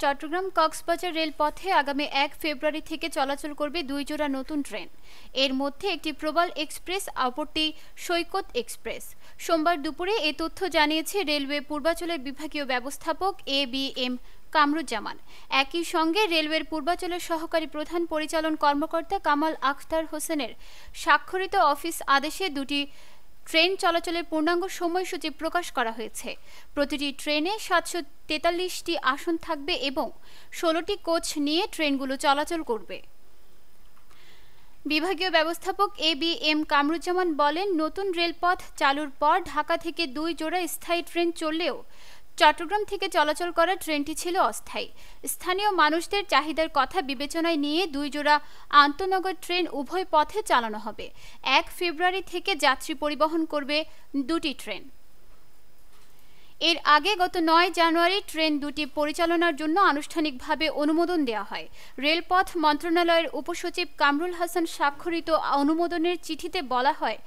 চট্টগ্রাম কক্সবাজার রেলপথে আগামী 1 ফেব্রুয়ারি থেকে চলাচল করবে 2 জোড়া নতুন ট্রেন। এর মধ্যে একটি প্রবাল এক্সপ্রেস, অপরটি সৈকত এক্সপ্রেস। সোমবার দুপুরে এ তথ্য জানিয়েছে রেলওয়ে পূর্বাঞ্চলের বিভাগীয় ব্যবস্থাপক এবিএম কামরুজ্জামান। একই সঙ্গে রেলওয়ের পূর্বাঞ্চলের সহকারী প্রধান পরিচালন কর্মকর্তা কামাল আখতার হোসেনের স্বাক্ষরিত অফিস আদেশে দুটি ট্রেন চলাচলের পূর্ণাঙ্গ সময়সূচি প্রকাশ করা হয়েছে। প্রতিটি ট্রেনে 743টি আসন থাকবে এবং 16টি কোচ নিয়ে ট্রেনগুলো চলাচল করবে। বিভাগীয় ব্যবস্থাপক এবিএম কামরুজ্জামান বলেন, নতুন রেলপথ চালুর পর ঢাকা থেকে 2 জোড়া স্থায়ী ট্রেন চললেও চট্টগ্রাম থেকে চলাচল করা ট্রেনটি ছিল অস্থায়ী। স্থানীয় মানুষদের চাহিদার কথা বিবেচনায় নিয়ে 2 জোড়া আন্তনগর ট্রেন উভয় পথে চালানো হবে। 1 ফেব্রুয়ারি থেকে যাত্রী পরিবহন করবে 2টি ট্রেন। এর আগে গত 9 জানুয়ারি ট্রেন দুটি পরিচালনার জন্য আনুষ্ঠানিকভাবে অনুমোদন দেওয়া হয়। রেলপথ মন্ত্রণালয়ের উপসচিব কামরুল হাসান স্বাক্ষরিত অনুমোদনের চিঠিতে বলা হয়,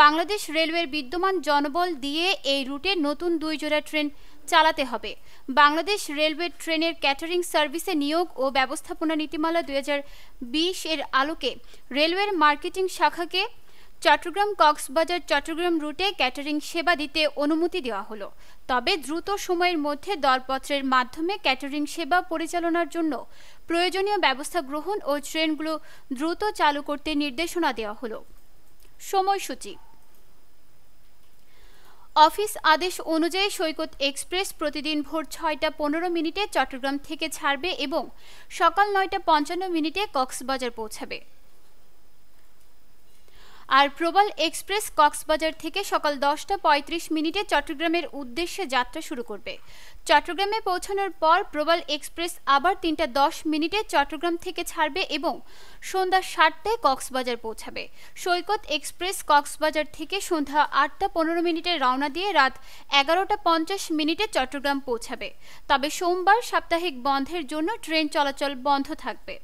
বাংলাদেশ রেলওয়ের বিদ্যমান জনবল দিয়ে এই রুটে নতুন 2 জোড়া ট্রেন চালাতে হবে। বাংলাদেশ রেলওয়ে ট্রেনের ক্যাটারিং সার্ভিসে নিয়োগ ও ব্যবস্থাপনা নীতিমালা 2020 এর আলোকে রেলওয়ের মার্কেটিং শাখাকে চট্টগ্রাম কক্সবাজার চট্টগ্রাম রুটে ক্যাটারিং সেবা দিতে অনুমতি দেওয়া হলো। তবে দ্রুত সময়ের মধ্যে দরপত্রের মাধ্যমে ক্যাটারিং সেবা পরিচালনার জন্য প্রয়োজনীয় ব্যবস্থা গ্রহণ ও ট্রেনগুলো দ্রুত চালু করতে নির্দেশনা দেওয়া হলো। সময়সূচি: অফিস আদেশ অনুযায়ী সৈকত এক্সপ্রেস প্রতিদিন ভোর 6টা 15 চট্টগ্রাম থেকে ছাড়বে এবং সকাল 9টা 55 কক্সবাজার পৌঁছাবে। আর প্রবাল এক্সপ্রেস কক্সবাজার থেকে সকাল 10টা 35 চট্টগ্রামের উদ্দেশ্যে যাত্রা শুরু করবে। চট্টগ্রামে পৌঁছানোর পর প্রবাল এক্সপ্রেস আবার 3টা 10 চট্টগ্রাম থেকে ছাড়বে এবং সন্ধ্যা 7টায় কক্সবাজার পৌঁছাবে। সৈকত এক্সপ্রেস কক্সবাজার থেকে সন্ধ্যা 8টা 15 রওনা দিয়ে রাত 11টা 50 চট্টগ্রাম পৌঁছাবে। তবে সোমবার সাপ্তাহিক বন্ধের জন্য ট্রেন চলাচল বন্ধ থাকবে।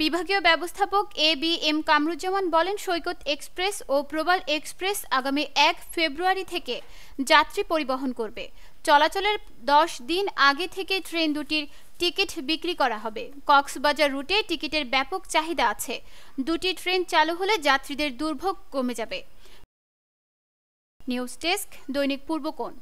বিভাগীয় ব্যবস্থাপক এবিএম কামরুজ্জামান বলেন, সৈকত এক্সপ্রেস ও প্রবাল এক্সপ্রেস আগামী 1 ফেব্রুয়ারি থেকে যাত্রী পরিবহন করবে। চলাচলের 10 দিন আগে থেকে ট্রেন দুটির টিকিট বিক্রি করা হবে। কক্সবাজার রুটে টিকিটের ব্যাপক চাহিদা আছে। 2টি ট্রেন চালু হলে যাত্রীদের দুর্ভোগ কমে যাবে। নিউজ ডেস্ক, দৈনিক পূর্বকোণ।